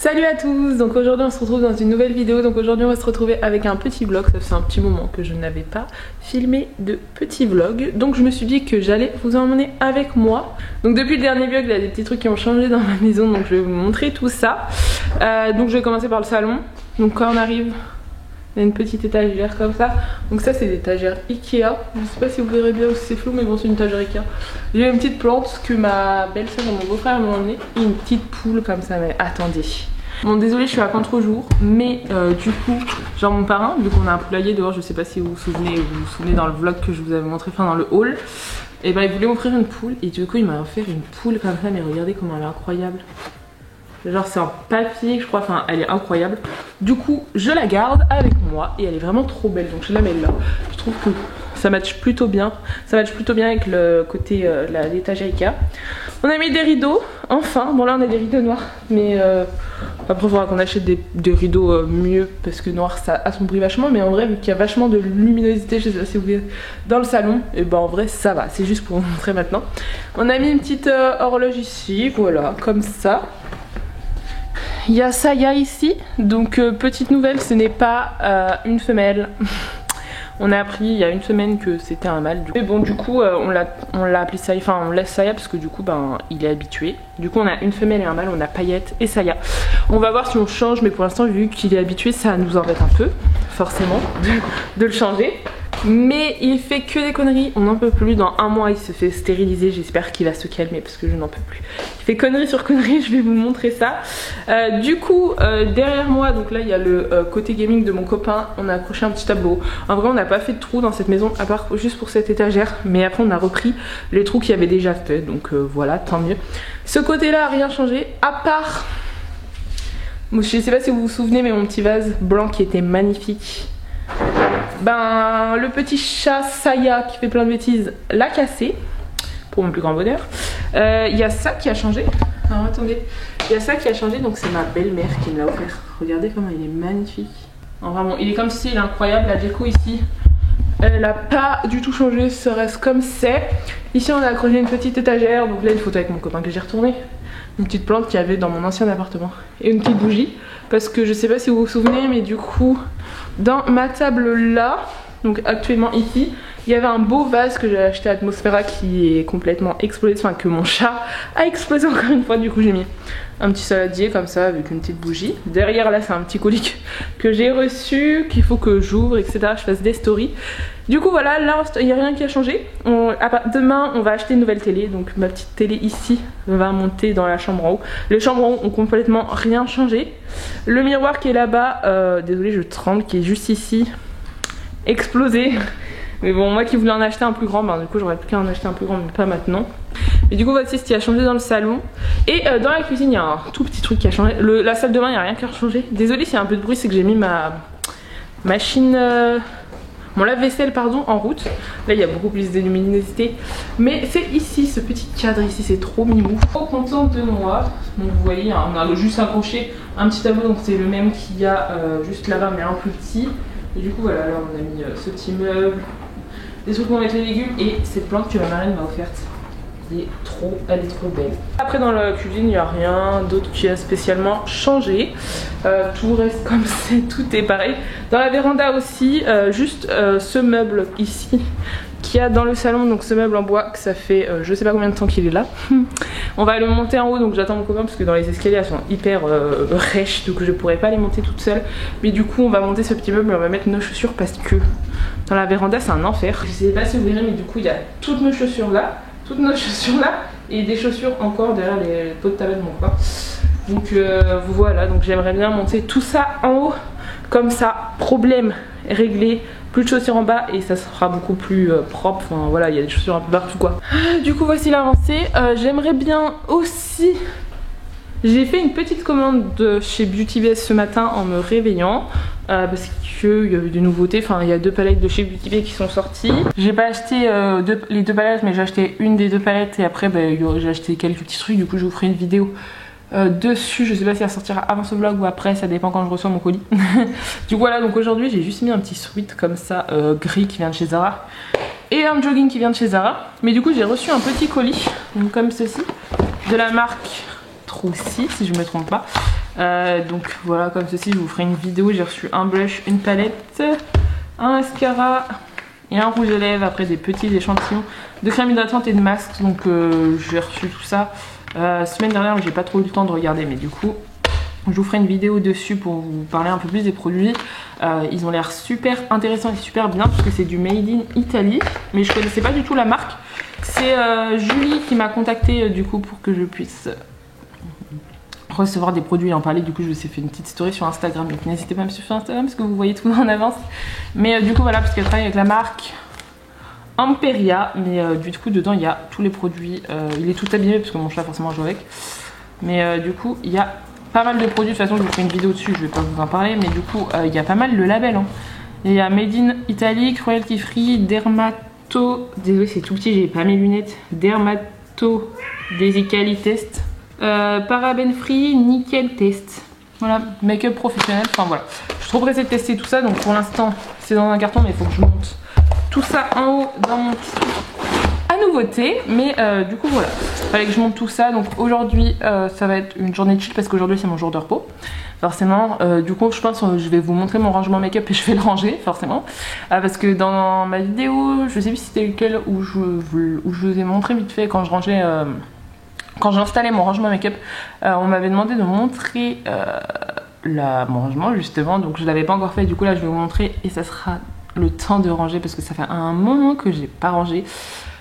Salut à tous, donc aujourd'hui on se retrouve dans une nouvelle vidéo. Donc aujourd'hui on va se retrouver avec un petit vlog. Ça fait un petit moment que je n'avais pas filmé de petit vlog, donc je me suis dit que j'allais vous emmener avec moi. Donc depuis le dernier vlog il y a des petits trucs qui ont changé dans ma maison, donc je vais vous montrer tout ça. Donc je vais commencer par le salon. Donc quand on arrive, il y a une petite étagère comme ça. Donc ça c'est l'étagère Ikea. Je sais pas si vous verrez bien ou si c'est flou, mais bon c'est une étagère Ikea. J'ai une petite plante que ma belle-sœur et mon beau-frère m'ont emmené. Et une petite poule comme ça, mais attendez. Bon désolé je suis à contre-jour, mais du coup, genre mon parrain, vu qu'on a un poulailler dehors, je sais pas si vous vous souvenez dans le vlog que je vous avais montré, enfin dans le haul. Et bah il voulait m'offrir une poule et du coup il m'a offert une poule comme ça, mais regardez comment elle est incroyable. Genre c'est en papier je crois, enfin elle est incroyable. Du coup je la garde avec moi et elle est vraiment trop belle, donc je la mets là. Je trouve que ça match plutôt bien. Ça match plutôt bien avec le côté l'étagère Ikea. On a mis des rideaux, enfin. Bon là on a des rideaux noirs, mais après il faudra qu'on achète des rideaux mieux, parce que noir ça assombrit vachement. Mais en vrai vu qu'il y a vachement de luminosité, je sais pas si vous voyez, dans le salon, et ben en vrai ça va, c'est juste pour vous montrer maintenant. On a mis une petite horloge ici, voilà, comme ça. Il y a Saya ici, donc petite nouvelle, ce n'est pas une femelle. On a appris il y a une semaine que c'était un mâle. Mais bon du coup on l'a appelé Saya, enfin on laisse Saya parce que du coup ben il est habitué. Du coup on a une femelle et un mâle, on a Paillette et Saya. On va voir si on change, mais pour l'instant vu qu'il est habitué ça nous embête un peu, forcément, de le changer. Mais il fait que des conneries, on n'en peut plus. Dans un mois il se fait stériliser, j'espère qu'il va se calmer parce que je n'en peux plus. Il fait connerie sur connerie, je vais vous montrer ça. Du coup derrière moi, donc là il y a le côté gaming de mon copain. On a accroché un petit tableau. En vrai on n'a pas fait de trous dans cette maison, à part juste pour cette étagère. Mais après on a repris les trous qu'il y avait déjà fait, donc voilà, tant mieux. Ce côté là a rien changé, à part, je sais pas si vous vous souvenez, mais mon petit vase blanc qui était magnifique, ben le petit chat Saya qui fait plein de bêtises l'a cassé, pour mon plus grand bonheur. Il y a ça qui a changé. Alors attendez, il y a ça qui a changé, donc c'est ma belle-mère qui me l'a offert. Regardez comment il est magnifique. En vraiment, il est comme si, il est incroyable. La déco ici, elle n'a pas du tout changé, ça reste comme c'est. Ici on a accroché une petite étagère, donc là une photo avec mon copain que j'ai retourné. Une petite plante qu'il y avait dans mon ancien appartement. Et une petite bougie, parce que je sais pas si vous vous souvenez, mais du coup dans ma table là, donc actuellement ici, il y avait un beau vase que j'ai acheté à Atmosphera qui est complètement explosé, enfin que mon chat a explosé encore une fois. Du coup j'ai mis un petit saladier comme ça avec une petite bougie. Derrière là c'est un petit colis que j'ai reçu, qu'il faut que j'ouvre, etc. Je fasse des stories. Du coup voilà, là il n'y a rien qui a changé. Demain on va acheter une nouvelle télé, donc ma petite télé ici va monter dans la chambre en haut. Les chambres en haut ont complètement rien changé. Le miroir qui est là-bas, désolé je tremble, qui est juste ici, explosé. Mais bon, moi qui voulais en acheter un plus grand, ben du coup j'aurais plus qu'à en acheter un plus grand, mais pas maintenant. Et du coup voici ce qui a changé dans le salon. Et dans la cuisine il y a un tout petit truc qui a changé. La salle de bain il n'y a rien qui a changé. Désolée s'il y a un peu de bruit, c'est que j'ai mis ma machine, mon lave-vaisselle pardon, en route. Là il y a beaucoup plus de luminosité. Mais c'est ici, ce petit cadre ici, c'est trop mignon. Trop contente de moi. Donc vous voyez, hein, on a juste accroché un petit tableau, donc c'est le même qu'il y a juste là-bas mais un plus petit. Et du coup voilà, là on a mis ce petit meuble, des trucs pour mettre les légumes et cette plante que ma marraine m'a offerte. Elle est trop belle. Après dans la cuisine il n'y a rien d'autre qui a spécialement changé. Tout reste comme c'est, tout est pareil. Dans la véranda aussi, juste ce meuble ici qu'il y a dans le salon, donc ce meuble en bois que ça fait je sais pas combien de temps qu'il est là. On va le monter en haut, donc j'attends mon copain parce que dans les escaliers elles sont hyper rêches, donc je pourrais pas les monter toute seule. Mais du coup on va monter ce petit meuble et on va mettre nos chaussures parce que dans la véranda c'est un enfer. Je sais pas si vous verrez, mais du coup il y a toutes nos chaussures là, et des chaussures encore derrière les pots de tabac de mon copain. Donc voilà, donc j'aimerais bien monter tout ça en haut, comme ça, problème réglé. Plus de chaussures en bas et ça sera beaucoup plus propre. Enfin voilà, il y a des chaussures un peu partout quoi. Du coup voici l'avancée. J'aimerais bien aussi, j'ai fait une petite commande de chez Beauty Bay ce matin en me réveillant, parce qu'il y a eu des nouveautés. Enfin il y a 2 palettes de chez Beauty Bay qui sont sorties. J'ai pas acheté les 2 palettes, mais j'ai acheté une des 2 palettes et après j'ai acheté quelques petits trucs. Du coup je vous ferai une vidéo dessus. Je sais pas si elle sortira avant ce vlog ou après, ça dépend quand je reçois mon colis. Du coup voilà, donc aujourd'hui j'ai juste mis un petit sweat comme ça gris qui vient de chez Zara et un jogging qui vient de chez Zara. Mais du coup j'ai reçu un petit colis, donc comme ceci, de la marque 4 ou 6 si je me trompe pas. Donc voilà, comme ceci, je vous ferai une vidéo. J'ai reçu un blush, une palette, un mascara et un rouge à lèvres. Après des petits échantillons de crème hydratante et de masque. Donc j'ai reçu tout ça semaine dernière, j'ai pas trop eu le temps de regarder, mais du coup je vous ferai une vidéo dessus pour vous parler un peu plus des produits. Ils ont l'air super intéressants et super bien parce que c'est du Made in Italy, mais je connaissais pas du tout la marque. C'est Julie qui m'a contacté du coup pour que je puisse recevoir des produits et en parler. Du coup je vous ai fait une petite story sur Instagram, donc n'hésitez pas à me suivre sur Instagram parce que vous voyez tout en avance. Mais du coup voilà, parce qu'elle travaille avec la marque Amperia, mais du coup dedans il y a tous les produits. Il est tout abîmé parce que mon chat forcément joue avec, mais du coup il y a pas mal de produits. De toute façon je vous fais une vidéo dessus, je vais pas vous en parler, mais du coup il y a pas mal de labels hein. Il y a Made in Italy, Cruelty Free, Dermato, désolé c'est tout petit, j'ai pas mes lunettes, Dermato Desicali Test, Paraben Free, Nickel Test. Voilà, make-up professionnel, enfin voilà. Je suis trop pressée de tester tout ça, donc pour l'instant c'est dans un carton, mais il faut que je monte tout ça en haut dans mon petit à nouveauté. Mais du coup voilà, il fallait que je monte tout ça. Donc aujourd'hui ça va être une journée de chill parce qu'aujourd'hui c'est mon jour de repos. Forcément, du coup je pense que je vais vous montrer mon rangement make-up et je vais le ranger forcément. Parce que dans ma vidéo, je sais plus si c'était lequel où je vous ai montré vite fait quand je rangeais... quand j'installais mon rangement make-up, on m'avait demandé de montrer mon rangement justement, donc je l'avais pas encore fait. Du coup là je vais vous montrer et ça sera le temps de ranger parce que ça fait un moment que j'ai pas rangé.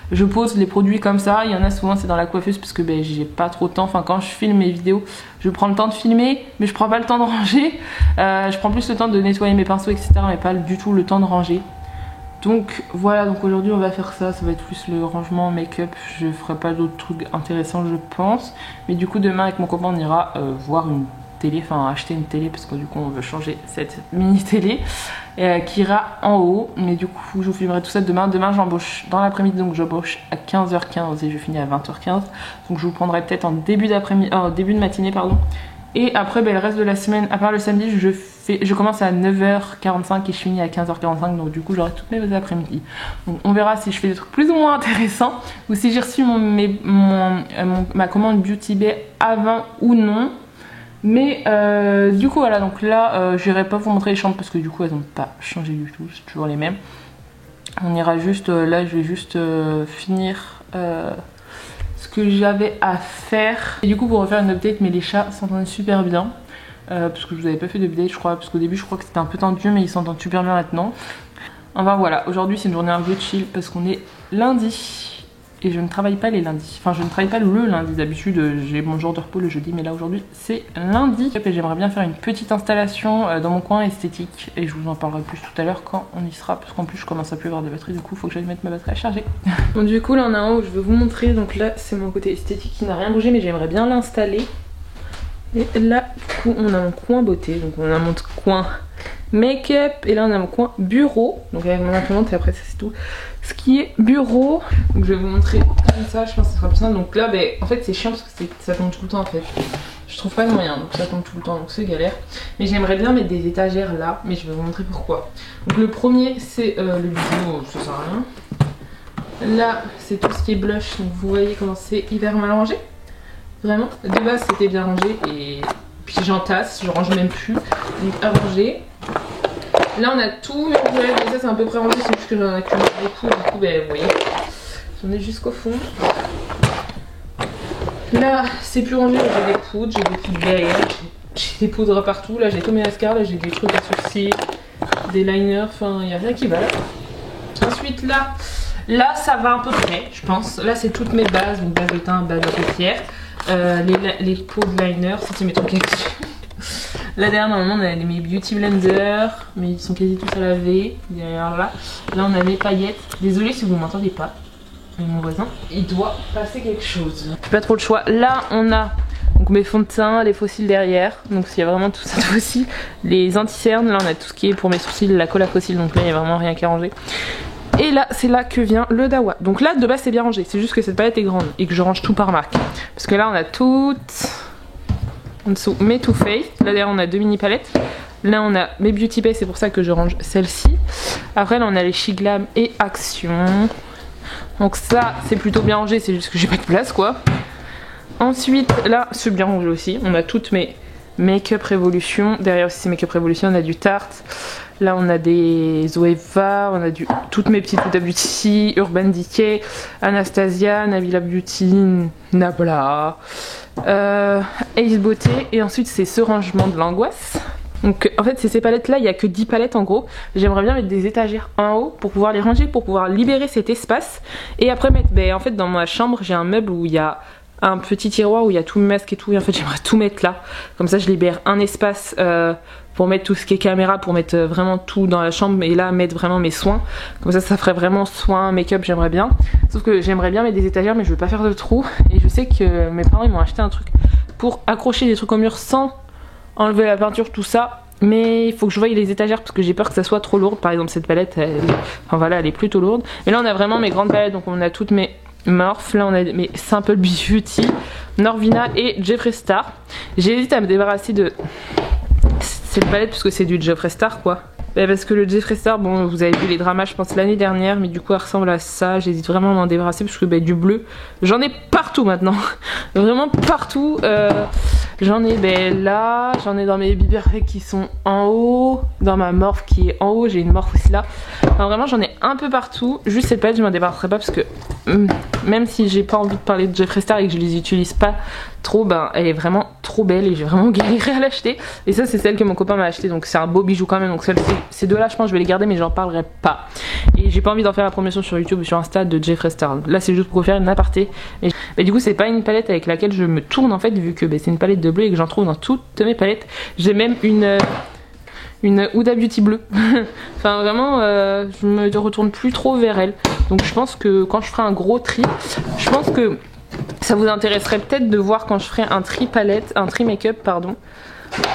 Je pose les produits comme ça, il y en a souvent c'est dans la coiffeuse parce que ben, j'ai pas trop de temps. Enfin quand je filme mes vidéos, je prends le temps de filmer mais je prends pas le temps de ranger. Je prends plus le temps de nettoyer mes pinceaux etc, mais pas du tout le temps de ranger. Donc voilà, donc aujourd'hui on va faire ça, ça va être plus le rangement make-up, je ferai pas d'autres trucs intéressants je pense. Mais du coup demain avec mon copain on ira voir une télé, enfin acheter une télé parce que du coup on veut changer cette mini télé qui ira en haut. Mais du coup je vous filmerai tout ça demain. Demain j'embauche dans l'après-midi, donc j'embauche à 15h15 et je finis à 20h15. Donc je vous prendrai peut-être en début d'après-midi, début de matinée pardon. Et après ben, le reste de la semaine, à part le samedi, je commence à 9h45 et je finis à 15h45. Donc du coup j'aurai toutes mes après-midi. Donc on verra si je fais des trucs plus ou moins intéressants ou si j'ai reçu ma commande Beauty Bay avant ou non. Mais du coup voilà, donc là j'irai pas vous montrer les chambres parce que du coup elles n'ont pas changé du tout, c'est toujours les mêmes. On ira juste, là je vais juste finir ce que j'avais à faire. Et du coup pour refaire une update, mais les chats s'entendent super bien. Parce que je vous avais pas fait d'update je crois, parce qu'au début je crois que c'était un peu tendu mais ils s'entendent super bien maintenant. Enfin voilà, aujourd'hui c'est une journée un peu chill parce qu'on est lundi. Et je ne travaille pas les lundis. Enfin je ne travaille pas le lundi, d'habitude j'ai mon jour de repos le jeudi, mais là aujourd'hui c'est lundi. Et j'aimerais bien faire une petite installation dans mon coin esthétique. Et je vous en parlerai plus tout à l'heure quand on y sera. Parce qu'en plus je commence à plus avoir de batterie, du coup il faut que j'aille mettre ma batterie à charger. Bon du coup là on a un où je vais vous montrer. Donc là c'est mon côté esthétique qui n'a rien bougé, mais j'aimerais bien l'installer. Et là du coup on a mon coin beauté. Donc on a mon coin make-up. Et là on a mon coin bureau. Donc avec mon imprimante et après ça c'est tout ce qui est bureau. Donc je vais vous montrer comme ça, je pense que ce sera plus simple. Donc là en fait c'est chiant parce que ça tombe tout le temps en fait. Je trouve pas de moyen, donc ça tombe tout le temps, donc c'est galère. Mais j'aimerais bien mettre des étagères là, mais je vais vous montrer pourquoi. Donc le premier c'est le bibeau, ça sert à rien. Là c'est tout ce qui est blush, donc vous voyez comment c'est hyper mal rangé. Vraiment, de base c'était bien rangé et puis j'entasse, je range même plus. Donc à ranger. Là on a tout mes rouges à lèvres, ça c'est un peu près rangé, c'est juste que j'en ai accumulé beaucoup, du coup ben vous voyez, j'en ai jusqu'au fond. Là c'est plus rangé, j'ai des poudres, j'ai des poudres derrière, j'ai des poudres partout, là j'ai tous mes mascaras, là j'ai des trucs à sourcils, des liners, enfin il n'y a rien qui va là. Ensuite là ça va à peu près je pense, là c'est toutes mes bases, donc base de teint, base de paupières, les pots de liner, ça c'est mes trucs dessus. Là derrière normalement on a mes beauty blenders, mais ils sont quasi tous à laver. Derrière là on a mes paillettes. Désolée si vous m'entendez pas, mais mon voisin il doit passer quelque chose. J'ai pas trop le choix. Là on a donc mes fonds de teint, les fossiles derrière. Donc s'il y a vraiment tout ça de fossiles. Les anti-cernes, là on a tout ce qui est pour mes sourcils, la colle à fossiles, donc là il n'y a vraiment rien qu'à ranger. Et là c'est là que vient le Dawa. Donc là de base c'est bien rangé, c'est juste que cette palette est grande et que je range tout par marque. Parce que là on a toutes en dessous mes Too Faced. Là derrière on a deux mini palettes. Là on a mes Beauty Bay, c'est pour ça que je range celle-ci. Après là on a les She Glam et Action. Donc ça c'est plutôt bien rangé, c'est juste que j'ai pas de place quoi. Ensuite, là, c'est bien rangé aussi. On a toutes mes Make-up Revolution. Derrière aussi, c'est Make-up Revolution. On a du Tarte. Là, on a des Zoeva. On a toutes mes petites Huda Beauty, Urban Decay, Anastasia, Nabila Beauty, Nabla, Ace Beauté. Et ensuite, c'est ce rangement de l'angoisse. Donc en fait c'est ces palettes là, il n'y a que 10 palettes en gros. J'aimerais bien mettre des étagères en haut pour pouvoir les ranger, pour pouvoir libérer cet espace. Et après mettre, en fait dans ma chambre j'ai un meuble où il y a un petit tiroir où il y a tout mes masques et tout. Et en fait j'aimerais tout mettre là. Comme ça je libère un espace pour mettre tout ce qui est caméra, pour mettre vraiment tout dans la chambre. Et là mettre vraiment mes soins. Comme ça ferait vraiment soin, make-up, j'aimerais bien. Sauf que j'aimerais bien mettre des étagères mais je veux pas faire de trous. Et je sais que mes parents ils m'ont acheté un truc pour accrocher des trucs au mur sans enlever la peinture, tout ça, mais il faut que je voie les étagères parce que j'ai peur que ça soit trop lourd. Par exemple cette palette, elle est plutôt lourde. Mais là on a vraiment mes grandes palettes, donc on a toutes mes Morph, là on a mes Simple Beauty, Norvina et Jeffree Star. J'hésite à me débarrasser de cette palette parce que c'est du Jeffree Star quoi. Parce que le Jeffree Star, bon vous avez vu les dramas je pense l'année dernière, mais du coup elle ressemble à ça. J'hésite vraiment à m'en débarrasser parce que du bleu j'en ai partout maintenant. Vraiment partout. J'en ai là, j'en ai dans mes BB Perfect qui sont en haut, dans ma Morph qui est en haut, j'ai une Morph aussi là. Enfin, vraiment j'en ai un peu partout. Juste cette palette je m'en débarrasserai pas parce que même si j'ai pas envie de parler de Jeffree Star et que je les utilise pas trop, elle est vraiment trop belle et j'ai vraiment galéré à l'acheter. Et ça c'est celle que mon copain m'a acheté, donc c'est un beau bijou quand même. Donc ces deux là je pense que je vais les garder mais j'en parlerai pas. Et j'ai pas envie d'en faire la promotion sur YouTube ou sur Insta de Jeffree Star. Là c'est juste pour vous faire une aparté. Mais du coup c'est pas une palette avec laquelle je me tourne en fait, vu que c'est une palette de bleu et que j'en trouve dans toutes mes palettes. J'ai même une Huda Beauty bleue. Enfin vraiment je me retourne plus trop vers elle. Donc je pense que quand je ferai un gros tri, je pense que ça vous intéresserait peut-être de voir quand je ferai un tri palette, un tri make-up pardon.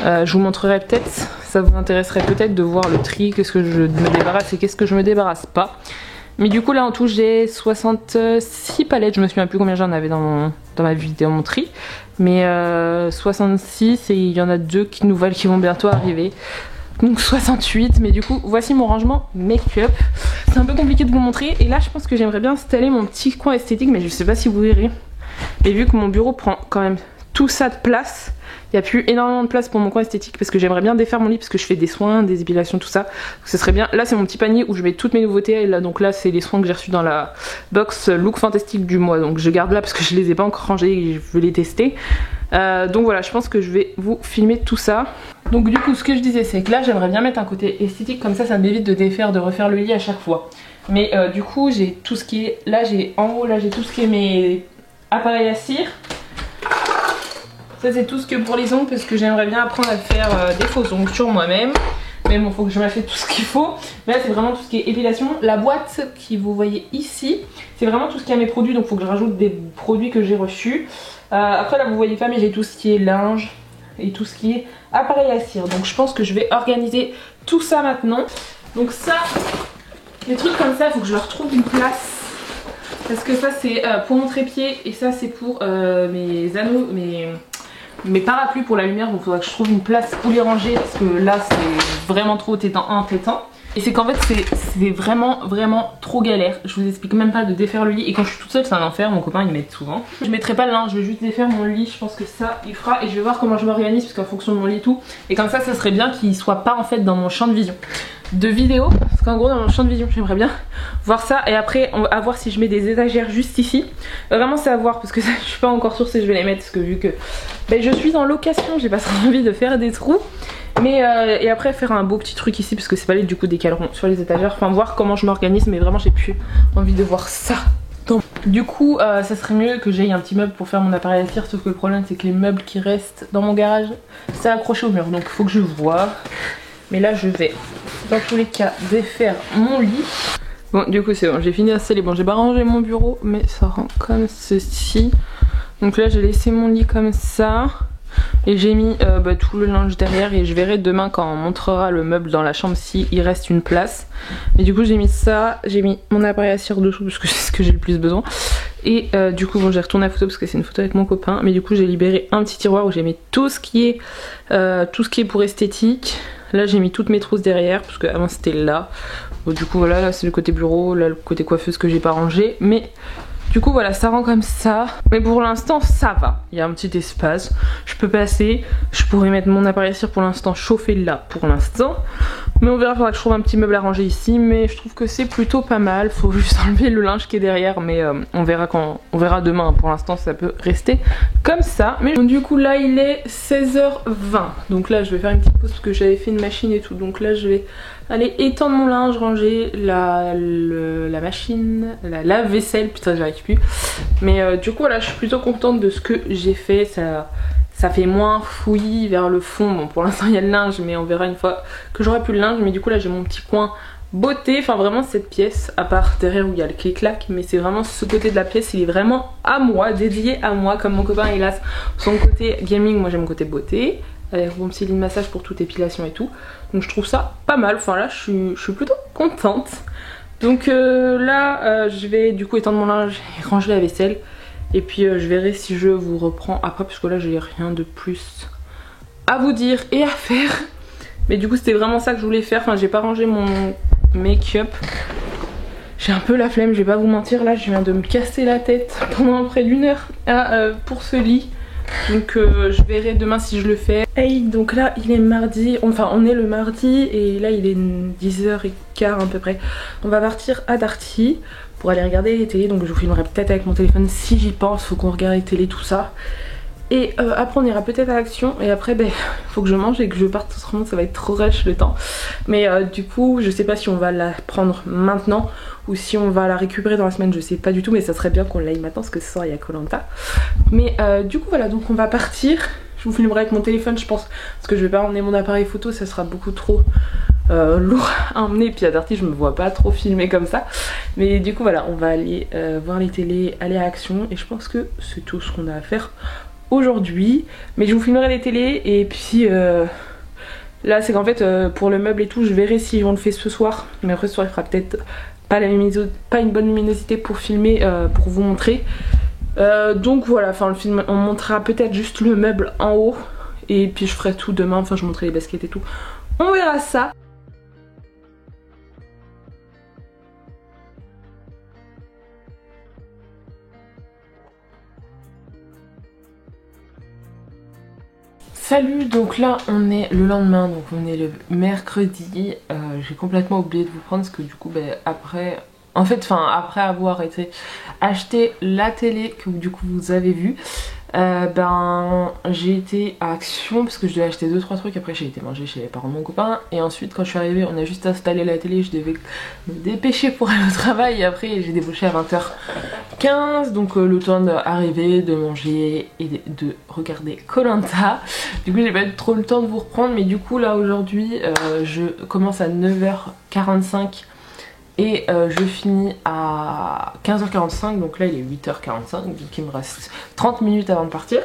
Je vous montrerai peut-être, ça vous intéresserait peut-être de voir le tri, qu'est-ce que je me débarrasse et qu'est-ce que je me débarrasse pas. Mais du coup là en tout j'ai 66 palettes, je me souviens plus combien j'en avais dans ma vidéo mon tri. Mais 66 et il y en a deux nouvelles qui vont bientôt arriver. Donc 68, mais du coup voici mon rangement make-up. C'est un peu compliqué de vous montrer et là je pense que j'aimerais bien installer mon petit coin esthétique, mais je sais pas si vous verrez. Et vu que mon bureau prend quand même tout ça de place, il n'y a plus énormément de place pour mon coin esthétique parce que j'aimerais bien défaire mon lit parce que je fais des soins, des épilations, tout ça. Donc ce serait bien. Là c'est mon petit panier où je mets toutes mes nouveautés. Et là, donc là c'est les soins que j'ai reçus dans la box Look Fantastique du mois. Donc je garde là parce que je les ai pas encore rangés et je veux les tester. Donc voilà, je pense que je vais vous filmer tout ça. Donc du coup ce que je disais c'est que là j'aimerais bien mettre un côté esthétique, comme ça m'évite de défaire, de refaire le lit à chaque fois. Mais du coup j'ai tout ce qui est, là j'ai en haut, là j'ai tout ce qui est mes appareils à cire. Ça c'est tout ce que pour les ongles parce que j'aimerais bien apprendre à faire des faux ongles sur moi-même. Mais bon, faut que je m'achète tout ce qu'il faut. Mais là c'est vraiment tout ce qui est épilation. La boîte que vous voyez ici, c'est vraiment tout ce qui est mes produits. Donc faut que je rajoute des produits que j'ai reçus. Après là vous voyez pas, mais j'ai tout ce qui est linge et tout ce qui est appareil à cire. Donc je pense que je vais organiser tout ça maintenant. Donc ça, les trucs comme ça, il faut que je leur trouve une place. Parce que ça c'est pour mon trépied et ça c'est pour mes anneaux, mes parapluies pour la lumière. Donc il faudra que je trouve une place où les ranger parce que là c'est vraiment trop entêtant. Et c'est qu'en fait c'est vraiment trop galère. Je vous explique même pas de défaire le lit. Et quand je suis toute seule c'est un enfer, mon copain il m'aide souvent. Je mettrai pas le linge, je vais juste défaire mon lit. Je pense que ça il fera. Et je vais voir comment je m'organise parce qu'en fonction de mon lit et tout. Et comme ça serait bien qu'il soit pas en fait dans mon champ de vision de vidéo. Parce qu'en gros dans mon champ de vision j'aimerais bien voir ça. Et après on va voir si je mets des étagères juste ici. Vraiment c'est à voir parce que ça, je suis pas encore sûre si je vais les mettre. Parce que vu que je suis en location, j'ai pas trop envie de faire des trous. Mais et après faire un beau petit truc ici parce que c'est pas les du coup des calerons sur les étagères. Enfin voir comment je m'organise, mais vraiment j'ai plus envie de voir ça. Donc, du coup ça serait mieux que j'aille un petit meuble pour faire mon appareil à cire. Sauf que le problème c'est que les meubles qui restent dans mon garage c'est accroché au mur. Donc faut que je vois. Mais là je vais dans tous les cas défaire mon lit. Bon du coup c'est bon, j'ai fini d'installer. Bon j'ai pas rangé mon bureau mais ça rend comme ceci. Donc là j'ai laissé mon lit comme ça. Et j'ai mis tout le linge derrière et je verrai demain quand on montrera le meuble dans la chambre si il reste une place. Et du coup j'ai mis ça, j'ai mis mon appareil à cire dessous parce que c'est ce que j'ai le plus besoin. Et du coup bon, j'ai retourné la photo parce que c'est une photo avec mon copain. Mais du coup j'ai libéré un petit tiroir où j'ai mis tout ce qui est pour esthétique. Là j'ai mis toutes mes trousses derrière parce que avant c'était là. Bon, du coup voilà, là c'est le côté bureau, là le côté coiffeuse que j'ai pas rangé. Mais Du coup voilà, ça rend comme ça. Mais pour l'instant ça va. Il y a un petit espace. Je peux passer. Je pourrais mettre mon appareil cire pour l'instant chauffer là pour l'instant. Mais on verra, il faudra que je trouve un petit meuble à ranger ici. Mais je trouve que c'est plutôt pas mal. Faut juste enlever le linge qui est derrière. Mais on verra demain. Pour l'instant ça peut rester comme ça. Mais du coup là il est 16h20. Donc là je vais faire une petite pause parce que j'avais fait une machine et tout. Donc là je vais aller étendre mon linge, ranger la machine, la lave-vaisselle. Putain j'arrive plus. Mais du coup voilà, je suis plutôt contente de ce que j'ai fait. Ça fait moins fouillis vers le fond. Bon pour l'instant il y a le linge mais on verra une fois que j'aurai plus le linge. Mais du coup là j'ai mon petit coin beauté. Enfin vraiment cette pièce, à part derrière où il y a le clic-clac. Mais c'est vraiment ce côté de la pièce, il est vraiment à moi, dédié à moi. Comme mon copain il a son côté gaming, moi j'ai mon côté beauté. Avec mon petit lit de massage pour toute épilation et tout. Donc je trouve ça pas mal. Enfin là je suis plutôt contente. Donc là je vais du coup étendre mon linge et ranger la vaisselle. Et puis je verrai si je vous reprends après, puisque là j'ai rien de plus à vous dire et à faire. Mais du coup c'était vraiment ça que je voulais faire. Enfin j'ai pas rangé mon make-up. J'ai un peu la flemme, je vais pas vous mentir. Là je viens de me casser la tête pendant près d'une heure pour ce lit. Donc je verrai demain si je le fais. Hey, donc là il est mardi, enfin on est le mardi et là il est 10h15 à peu près. On va partir à Darty pour aller regarder les télés. Donc je vous filmerai peut-être avec mon téléphone si j'y pense. Faut qu'on regarde les télés, tout ça. Et après on ira peut-être à Action. Et après ben faut que je mange et que je parte, autrement ça va être trop rush le temps. Mais du coup je sais pas si on va la prendre maintenant ou si on va la récupérer dans la semaine, je sais pas du tout. Mais ça serait bien qu'on l'aille maintenant parce que ce soir il y a Koh-Lanta. Mais du coup voilà, donc on va partir. Je vous filmerai avec mon téléphone je pense, parce que je vais pas emmener mon appareil photo, ça sera beaucoup trop lourd à emmener. Puis à Darty je me vois pas trop filmer comme ça. Mais du coup voilà, on va aller voir les télés, aller à Action. Et je pense que c'est tout ce qu'on a à faire aujourd'hui. Mais je vous filmerai les télés. Et puis là c'est qu'en fait pour le meuble et tout, je verrai si on le fait ce soir. Mais après ce soir il fera peut-être pas une bonne luminosité pour filmer, pour vous montrer. Donc voilà, enfin le film on montrera peut-être juste le meuble en haut. Et puis je ferai tout demain, enfin je montrerai les baskets et tout. On verra ça. Salut, donc là on est le lendemain, donc on est le mercredi. J'ai complètement oublié de vous prendre parce que du coup après avoir été acheter la télé que du coup vous avez vu, j'ai été à Action parce que je devais acheter 2-3 trucs. Après j'ai été manger chez les parents de mon copain et ensuite quand je suis arrivée on a juste installé la télé. Je devais me dépêcher pour aller au travail et après j'ai débauché à 20h15, donc le temps d'arriver, de manger et de regarder Koh-Lanta. Du coup j'ai pas eu trop le temps de vous reprendre, mais du coup là aujourd'hui je commence à 9h45 et je finis à 15h45, donc là il est 8h45, donc il me reste 30 minutes avant de partir.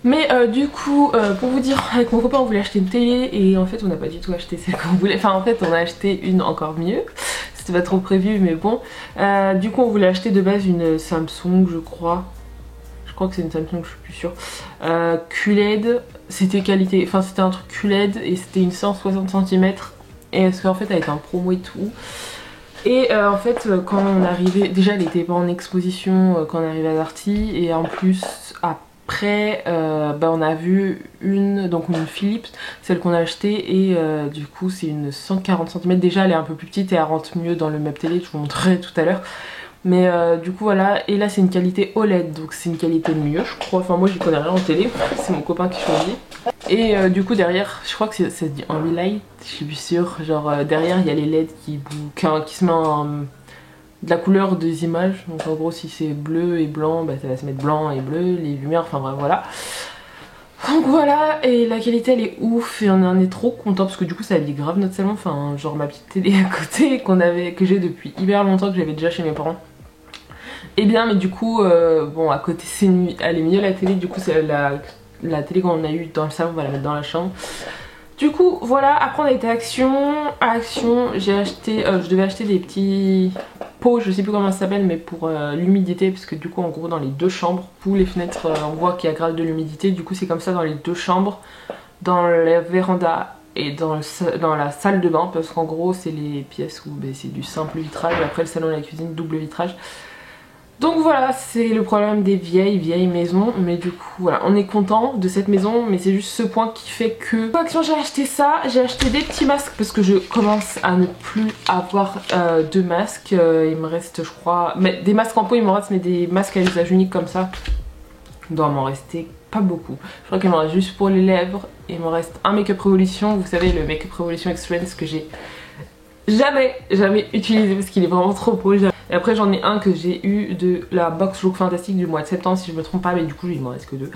Mais du coup, pour vous dire, avec mon copain on voulait acheter une télé et en fait on n'a pas du tout acheté celle qu'on voulait. Enfin en fait on a acheté une encore mieux, c'était pas trop prévu mais bon. Du coup on voulait acheter de base une Samsung je crois. Je crois que c'est une Samsung, je suis plus sûre. QLED, c'était qualité, enfin c'était un truc QLED et c'était une 160 cm. Et parce qu'en fait elle était en promo et tout. Et en fait quand on arrivait, déjà elle était pas en exposition quand on arrivait à Darty. Et en plus après on a vu une Philips, celle qu'on a achetée. Et du coup c'est une 140 cm. Déjà elle est un peu plus petite et elle rentre mieux dans le meuble télé, je vous montrerai tout à l'heure. Mais du coup voilà, et là c'est une qualité OLED, donc c'est une qualité mieux je crois. Enfin moi j'y connais rien en télé, c'est mon copain qui choisit. Et du coup derrière, je crois que ça se dit en relight, je suis plus sûre. Genre derrière il y a les LED qui se mettent de la couleur des images. Donc en gros si c'est bleu et blanc, ça va se mettre blanc et bleu, les lumières, enfin bref voilà. Donc voilà, et la qualité elle est ouf et on en est trop content parce que du coup ça habille grave notre salon. Enfin genre ma petite télé à côté que j'ai depuis hyper longtemps, que j'avais déjà chez mes parents. Et bien mais du coup bon à côté elle est mieux la télé, du coup c'est la télé qu'on a eu dans le salon, on va la mettre dans la chambre. Du coup voilà, après on a été à Action, j'ai acheté, je devais acheter des petits pots, je sais plus comment ça s'appelle, mais pour l'humidité, parce que du coup en gros dans les deux chambres, pour les fenêtres on voit qu'il y a grave de l'humidité, du coup c'est comme ça dans les deux chambres. Dans la véranda et dans la salle de bain, parce qu'en gros c'est les pièces où c'est du simple vitrage, après le salon et la cuisine double vitrage. Donc voilà, c'est le problème des vieilles maisons, mais du coup voilà, on est content de cette maison, mais c'est juste ce point qui fait que... Action, j'ai acheté ça, j'ai acheté des petits masques parce que je commence à ne plus avoir de masques, il me reste je crois, mais des masques en peau il m'en reste, mais des masques à usage unique comme ça, il doit m'en rester pas beaucoup. Je crois qu'il m'en reste juste pour les lèvres, et il m'en reste un Make Up Revolution, vous savez le Make Up Revolution Experience que j'ai jamais utilisé parce qu'il est vraiment trop beau. Et après j'en ai un que j'ai eu de la box Look Fantastique du mois de septembre si je me trompe pas, mais du coup il m'en reste que deux.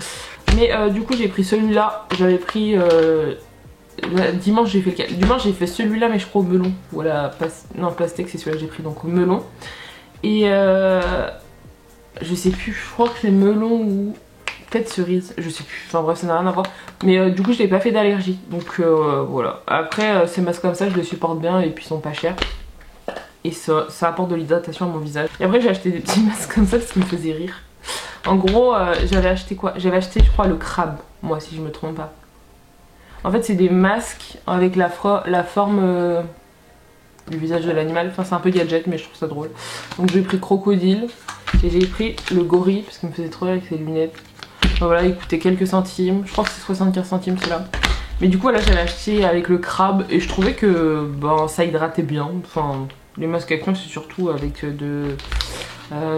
Mais du coup j'ai pris celui-là, j'avais pris dimanche j'ai fait lequel? Dimanche j'ai fait celui-là mais je crois au melon. Voilà, non pastèque c'est celui-là que j'ai pris, donc au melon. Et je sais plus, je crois que c'est melon ou peut-être cerise, je sais plus, enfin bref ça n'a rien à voir. Mais du coup je n'ai pas fait d'allergie, donc voilà. Après ces masques comme ça je les supporte bien et puis ils sont pas chers. Et ça apporte de l'hydratation à mon visage. Et après j'ai acheté des petits masques comme ça parce qu'ils me faisaient rire. En gros j'avais acheté quoi? J'avais acheté je crois le crabe, moi si je me trompe pas. En fait c'est des masques avec la forme du visage de l'animal. Enfin c'est un peu gadget mais je trouve ça drôle. Donc j'ai pris crocodile et j'ai pris le gorille parce qu'il me faisait trop rire avec ses lunettes. Enfin, voilà, il coûtait quelques centimes, je crois que c'est 75 centimes celui-là. Mais du coup là j'avais acheté avec le crabe et je trouvais que ça hydratait bien. Enfin les masques Action c'est surtout avec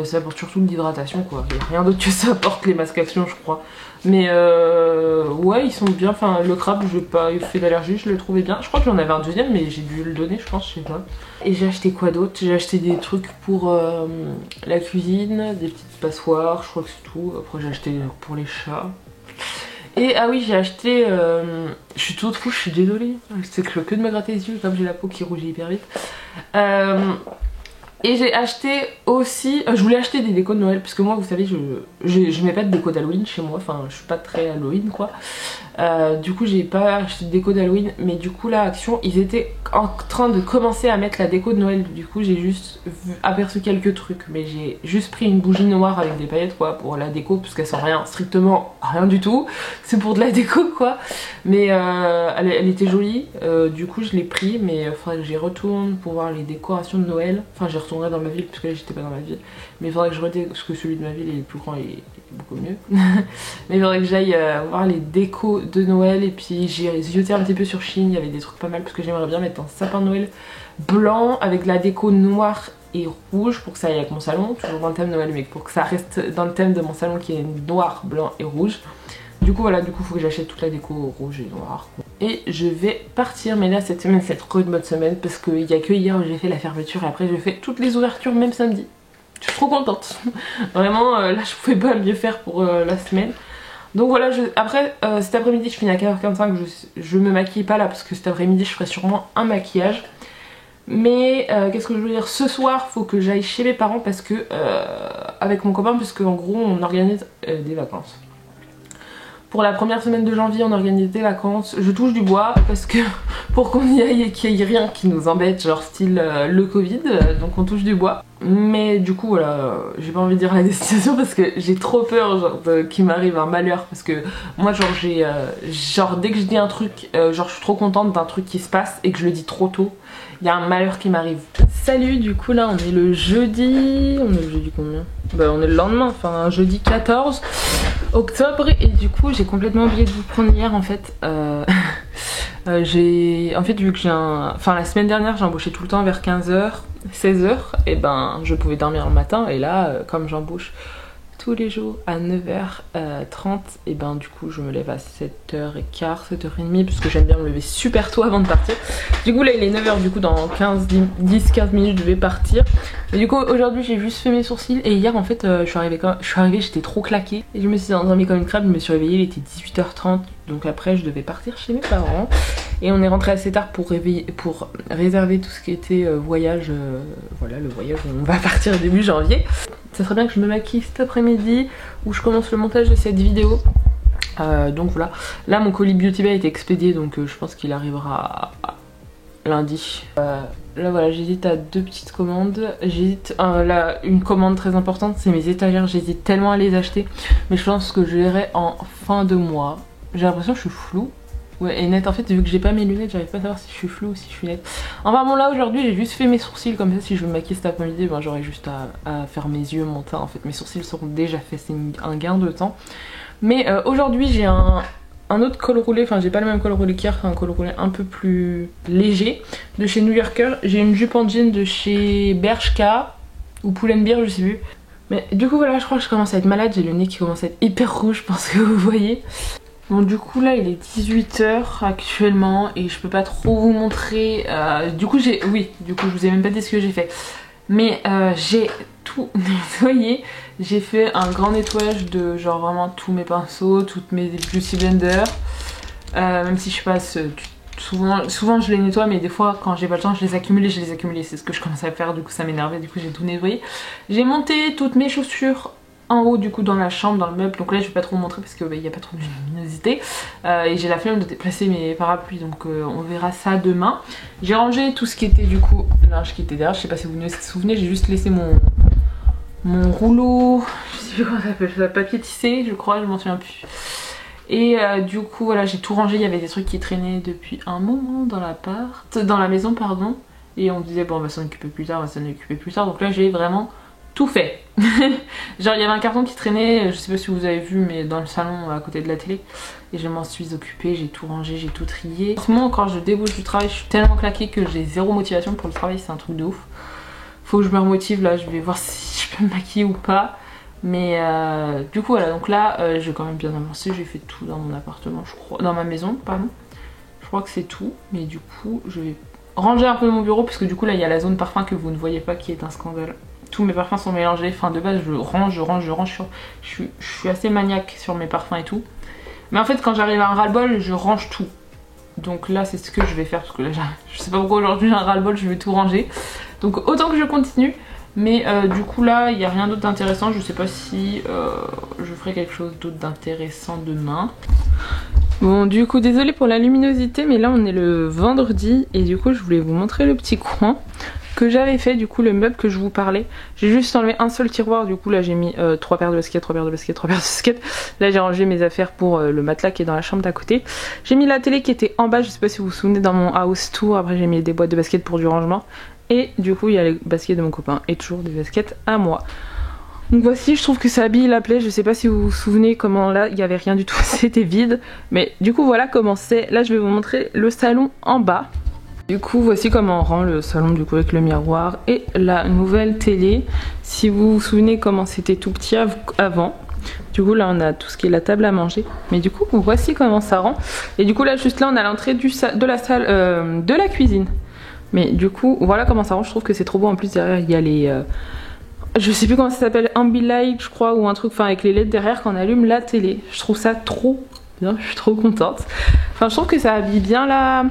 ça apporte surtout de l'hydratation quoi. Il n'y a rien d'autre que ça apporte les masques Action je crois. Mais ouais ils sont bien, enfin le crabe j'ai pas fait d'allergie, je le trouvais bien. Je crois que j'en avais un deuxième mais j'ai dû le donner je pense, je sais pas. Et j'ai acheté quoi d'autre? J'ai acheté des trucs pour la cuisine, des petites passoires, je crois que c'est tout. Après j'ai acheté pour les chats. Et ah oui j'ai acheté, je suis toute rouge, je suis désolée, c'est que de me gratter les yeux comme j'ai la peau qui rougit hyper vite. Et j'ai acheté aussi, je voulais acheter des décos de Noël parce que moi vous savez je mets pas de déco d'Halloween chez moi, enfin je suis pas très Halloween quoi. Du coup j'ai pas acheté de déco d'Halloween, mais du coup là Action ils étaient en train de commencer à mettre la déco de Noël. Du coup j'ai juste aperçu quelques trucs, mais j'ai juste pris une bougie noire avec des paillettes quoi pour la déco parce qu'elle sent rien, strictement rien du tout, c'est pour de la déco quoi. Mais elle était jolie, du coup je l'ai pris, mais il faudrait que j'y retourne pour voir les décorations de Noël. Enfin j'y retournerai dans ma ville parce que là j'étais pas dans ma ville, mais il faudrait que je redécore parce que celui de ma ville il est plus grand, il est beaucoup mieux. Mais il faudrait que j'aille voir les décos de Noël, et puis j'ai zioté un petit peu sur Shein, il y avait des trucs pas mal parce que j'aimerais bien mettre un sapin de Noël blanc avec de la déco noire et rouge pour que ça aille avec mon salon, toujours dans le thème Noël mais pour que ça reste dans le thème de mon salon qui est noir, blanc et rouge. Du coup voilà, du coup faut que j'achète toute la déco rouge et noire. Et je vais partir, mais là cette semaine c'est trop une bonne semaine parce qu'il n'y a que hier où j'ai fait la fermeture et après je fais toutes les ouvertures même samedi. Je suis trop contente. Vraiment là je pouvais pas mieux faire pour la semaine. Donc voilà, après cet après-midi je finis à 4h45, je me maquille pas là parce que cet après-midi je ferai sûrement un maquillage. Mais qu'est-ce que je veux dire, ce soir faut que j'aille chez mes parents parce que avec mon copain, parce qu'en gros on organise des vacances. Pour la première semaine de janvier on organise des vacances, je touche du bois parce que pour qu'on y aille et qu'il n'y ait rien qui nous embête, genre style le Covid, donc on touche du bois. Mais du coup voilà, j'ai pas envie de dire la destination parce que j'ai trop peur genre qu'il m'arrive un malheur, parce que moi genre j'ai genre dès que je dis un truc, genre je suis trop contente d'un truc qui se passe et que je le dis trop tôt, il y a un malheur qui m'arrive. Salut, du coup là on est le jeudi, on est le jeudi combien? Bah on est le lendemain, enfin jeudi 14 octobre, et du coup j'ai complètement oublié de vous prendre hier en fait. En fait vu que enfin la semaine dernière j'ai embauché tout le temps vers 15h, 16h, et ben je pouvais dormir le matin, et là comme j'embauche tous les jours à 9h30, et ben du coup je me lève à 7h15, 7h30 parce que j'aime bien me lever super tôt avant de partir. Du coup là il est 9h, du coup dans 10-15 minutes je vais partir. Et du coup aujourd'hui j'ai juste fait mes sourcils, et hier en fait je suis arrivée j'étais trop claquée et je me suis endormie comme une crabe. Je me suis réveillée, il était 18h30, donc après je devais partir chez mes parents. Et on est rentré assez tard pour réserver tout ce qui était voyage, voilà le voyage où on va partir début janvier. Ça serait bien que je me maquille cet après-midi où je commence le montage de cette vidéo. Donc voilà, là mon colis Beauty Bay a été expédié, donc je pense qu'il arrivera lundi. Là voilà, j'hésite à deux petites commandes. J'hésite, là une commande très importante c'est mes étagères, j'hésite tellement à les acheter, mais je pense que je verrai en fin de mois. J'ai l'impression que je suis floue. Ouais, et nette. En fait, vu que j'ai pas mes lunettes, j'arrive pas à savoir si je suis floue ou si je suis nette. Enfin bon, là aujourd'hui, j'ai juste fait mes sourcils. Comme ça, si je veux me maquiller cet après-midi, ben, j'aurai juste à faire mes yeux, mon teint. En fait, mes sourcils seront déjà faits, c'est un gain de temps. Mais aujourd'hui, j'ai un autre col roulé. Enfin, j'ai pas le même col roulé qu'hier, c'est un col roulé un peu plus léger de chez New Yorker. J'ai une jupe en jean de chez Bershka ou Pull&Bear, je sais plus. Mais du coup, voilà, je crois que je commence à être malade. J'ai le nez qui commence à être hyper rouge, je pense que vous voyez. Bon, du coup là il est 18 h actuellement et je peux pas trop vous montrer. Du coup je vous ai même pas dit ce que j'ai fait. Mais j'ai tout nettoyé. J'ai fait un grand nettoyage de genre vraiment tous mes pinceaux, toutes mes beauty blenders. Même si je passe souvent je les nettoie, mais des fois quand j'ai pas le temps je les accumule. C'est ce que je commence à faire, du coup ça m'énervait, du coup j'ai tout nettoyé. J'ai monté toutes mes chaussures en haut du coup dans la chambre, dans le meuble, donc là je vais pas trop vous montrer parce qu'il n'y a pas trop de luminosité et j'ai la flemme de déplacer mes parapluies, donc on verra ça demain. J'ai rangé tout ce qui était du coup linge qui était derrière, je sais pas si vous vous souvenez, j'ai juste laissé mon rouleau, je sais plus comment ça s'appelle, ça, papier tissé je crois, je m'en souviens plus. Et du coup voilà, j'ai tout rangé, il y avait des trucs qui traînaient depuis un moment dans la maison pardon, et on disait bon on va s'en occuper plus tard, donc là j'ai vraiment tout fait. Genre il y avait un carton qui traînait, je sais pas si vous avez vu, mais dans le salon à côté de la télé, et je m'en suis occupée, j'ai tout rangé, j'ai tout trié. En ce moment quand je débouche du travail, je suis tellement claquée que j'ai zéro motivation pour le travail, c'est un truc de ouf. Faut que je me remotive, là je vais voir si je peux me maquiller ou pas. Mais du coup voilà, donc là j'ai quand même bien avancé, j'ai fait tout dans mon appartement, je crois, dans ma maison pardon. Je crois que c'est tout, mais du coup je vais ranger un peu mon bureau parce que du coup là il y a la zone parfum que vous ne voyez pas qui est un scandale. Tous mes parfums sont mélangés, enfin de base je range, je suis assez maniaque sur mes parfums et tout. Mais en fait quand j'arrive à un ras-le-bol, je range tout. Donc là c'est ce que je vais faire parce que là je sais pas pourquoi aujourd'hui j'ai un ras-le-bol, je vais tout ranger. Donc autant que je continue. Mais du coup là il n'y a rien d'autre d'intéressant, je sais pas si je ferai quelque chose d'autre d'intéressant demain. Bon du coup désolée pour la luminosité, mais là on est le vendredi et du coup je voulais vous montrer le petit coin que j'avais fait, du coup le meuble que je vous parlais. J'ai juste enlevé un seul tiroir, du coup là j'ai mis 3 paires de baskets, 3 paires de baskets, 3 paires de baskets. Là j'ai rangé mes affaires pour le matelas qui est dans la chambre d'à côté. J'ai mis la télé qui était en bas, je sais pas si vous vous souvenez, dans mon house tour. Après j'ai mis des boîtes de baskets pour du rangement. Et du coup il y a les baskets de mon copain et toujours des baskets à moi. Donc voici, je trouve que ça habille la plaie. Je sais pas si vous vous souvenez comment là il n'y avait rien du tout, c'était vide. Mais du coup voilà comment c'est. Là je vais vous montrer le salon en bas. Du coup voici comment on rend le salon du coup avec le miroir et la nouvelle télé. Si vous vous souvenez comment c'était tout petit avant. Du coup là on a tout ce qui est la table à manger. Mais du coup voici comment ça rend. Et du coup là juste là on a l'entrée de la salle de la cuisine. Mais du coup voilà comment ça rend. Je trouve que c'est trop beau. En plus derrière il y a les je sais plus comment ça s'appelle, Ambilight je crois, ou un truc, enfin avec les LED derrière quand on allume la télé. Je trouve ça trop bien, je suis trop contente. Enfin je trouve que ça habille bien la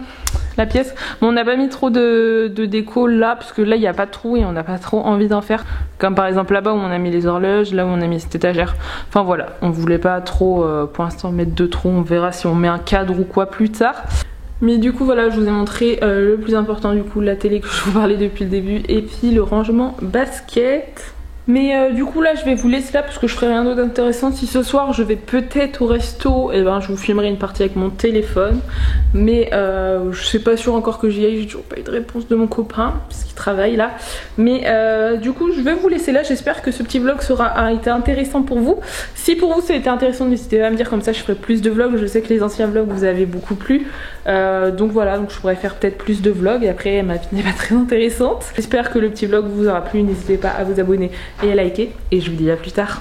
pièce. Bon on n'a pas mis trop de déco là, parce que là il n'y a pas de trou et on n'a pas trop envie d'en faire. Comme par exemple là-bas où on a mis les horloges, là où on a mis cette étagère. Enfin voilà, on voulait pas trop pour l'instant mettre de trous, on verra si on met un cadre ou quoi plus tard. Mais du coup voilà, je vous ai montré le plus important, du coup la télé que je vous parlais depuis le début, et puis le rangement basket. Mais du coup là je vais vous laisser là parce que je ferai rien d'autre d'intéressant. Si ce soir je vais peut-être au resto, et ben je vous filmerai une partie avec mon téléphone. Mais je suis pas sûre encore que j'y aille, j'ai toujours pas eu de réponse de mon copain puisqu'il travaille là. Mais du coup je vais vous laisser là, j'espère que ce petit vlog a été intéressant pour vous. Si pour vous ça a été intéressant, n'hésitez pas à me dire, comme ça je ferai plus de vlogs. Je sais que les anciens vlogs vous avez beaucoup plu. Donc voilà, donc je pourrais faire peut-être plus de vlogs. Après ma vie n'est pas très intéressante. J'espère que le petit vlog vous aura plu, n'hésitez pas à vous abonner et à liker, et je vous dis à plus tard.